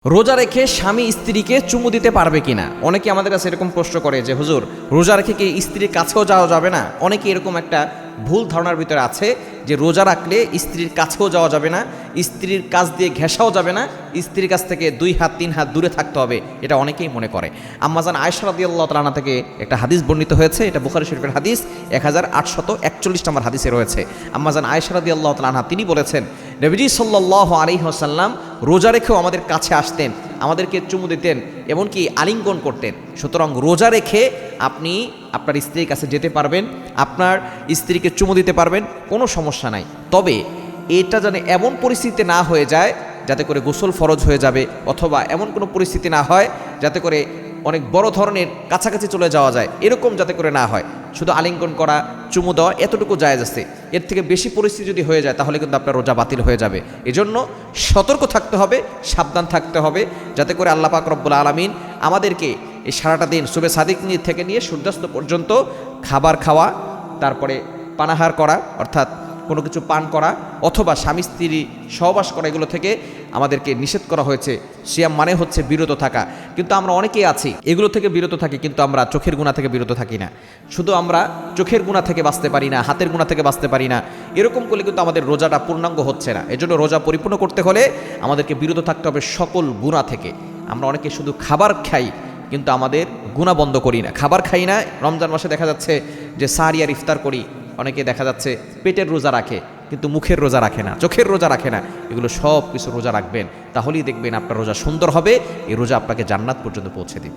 রোজা রেখে স্বামী স্ত্রীকে চুমু দিতে পারবে কিনা? অনেকে আমাদের কাছে এরকম প্রশ্ন করে যে হুজুর, রোজা রেখে কি স্ত্রীর কাছেও যাওয়া যাবে না? অনেকে এরকম একটা ভুল ধারণার ভিতরে আছে যে রোজা রাখলে স্ত্রীর কাছেও যাওয়া যাবে না, স্ত্রীর কাছ দিয়ে ঘেঁষাও যাবে না, স্ত্রীর কাছ থেকে 2 হাত 3 হাত দূরে থাকতে হবে। এটা অনেকেই মনে করে। আম্মাজান আয়েশা রাদিয়াল্লাহু তাআলা আনহা থেকে একটা হাদিস বর্ণিত হয়েছে, এটা বুখারী শরীফের হাদিস 1841 নম্বর হাদিসে রয়েছে। আম্মাজান আয়েশা রাদিয়াল্লাহু তাআলা আনহা তিনি বলেছেন, নবীজি সাল্লাল্লাহু আলাইহি ওয়াসাল্লাম রোজা রেখেও আমাদের কাছে আসতেন, আমাদেরকে চুমু দিতেন, এমনকি আলিঙ্গন করতেন। সুতরাং রোজা রেখে আপনি আপনার স্ত্রীর কাছে যেতে পারবেন, আপনার স্ত্রীকে চুমু দিতে পারবেন, কোনো সমস্যা নাই। তবে এটা যেন এমন পরিস্থিতি না হয়ে যায় যাতে করে গোসল ফরজ হয়ে যাবে, অথবা এমন কোনো পরিস্থিতি না হয় যাতে করে অনেক বড় ধরনের কাছাকাছি চলে যাওয়া যায়, এরকম যাতে করে না হয়। শুধু আলিঙ্গন করা, চুমু দেওয়া এতটুকু জায়েজ আছে। এর থেকে বেশি পরিস্থিতি যদি হয়ে যায় তাহলে কিন্তু আপনার রোজা বাতিল হয়ে যাবে। এজন্য সতর্ক থাকতে হবে, সাবধান থাকতে হবে, যাতে করে আল্লাহ পাক রব্বুল আলামিন আমাদেরকে এই সারাটা দিন সুবে সাদিক থেকে নিয়ে সূর্যাস্ত পর্যন্ত খাবার খাওয়া, তারপরে পানাহার করা অর্থাৎ কোনো কিছু পান করা, অথবা স্বামী স্ত্রী সহবাস করা, এগুলো থেকে আমাদেরকে নিষেধ করা হয়েছে। সিয়াম মানে হচ্ছে বিরত থাকা। কিন্তু আমরা অনেকেই আছি এগুলো থেকে বিরত থাকি, কিন্তু আমরা চোখের গুনাহ থেকে বিরত থাকি না। শুধু আমরা চোখের গুনাহ থেকে বাঁচতে পারি না, হাতের গুনাহ থেকে বাঁচতে পারি না। এরকম করলে কিন্তু আমাদের রোজাটা পূর্ণাঙ্গ হচ্ছে না। এজন্য রোজা পরিপূর্ণ করতে হলে আমাদেরকে বিরত থাকতে হবে সকল গুনাহ থেকে। আমরা অনেকে শুধু খাবার খাই কিন্তু আমাদের গুনাহ বন্ধ করি না। খাবার খাই না, রমজান মাসে দেখা যাচ্ছে যে সাহরি আর ইফতার করি, অনেকে দেখা যাচ্ছে পেটের রোজা রাখে কিন্তু মুখের রোজা রাখে না, চোখের রোজা রাখে না। এগুলো সব কিছু রোজা রাখবেন, তাহলেই দেখবেন আপনার রোজা সুন্দর হবে। এই রোজা আপনাকে জান্নাত পর্যন্ত পৌঁছে দিবে।